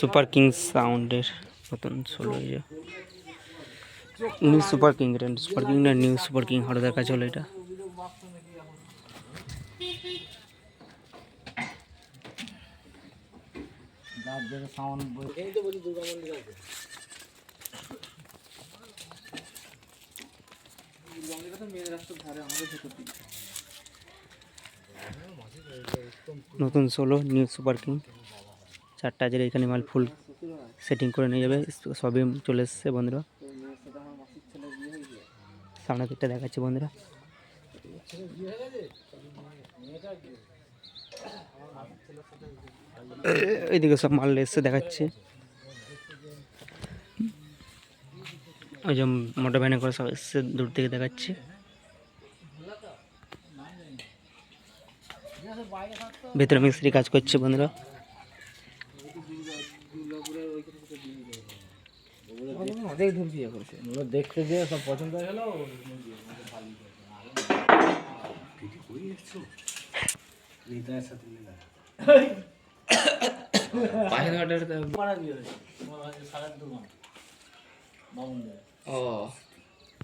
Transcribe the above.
Super king সাউন্ডের নতুন solo new super king, এটা সুপার কিং না নিউ সুপার কিং হঠাৎ কাছে হলো এটা। নতুন সোলো নিউ সুপার কিং 4টা হাজার এখানে মাল ফুল সেটিং করে নিয়ে যাবে, সবই চলে এসছে বন্ধুরা। সামনে দিকটা দেখাচ্ছে বন্ধুরা, এইদিকে সব মাল এসছে দেখাচ্ছে। ওই যে মোটর ভ্যানে করে সব এসছে দূর থেকে দেখাচ্ছে। ভেতরে মিস্ত্রি কাজ করছে বন্ধুরা। অনেক দূর বিয়ে করেছে, দেখতে গিয়ে সব পছন্দ হয়ে গেল। ও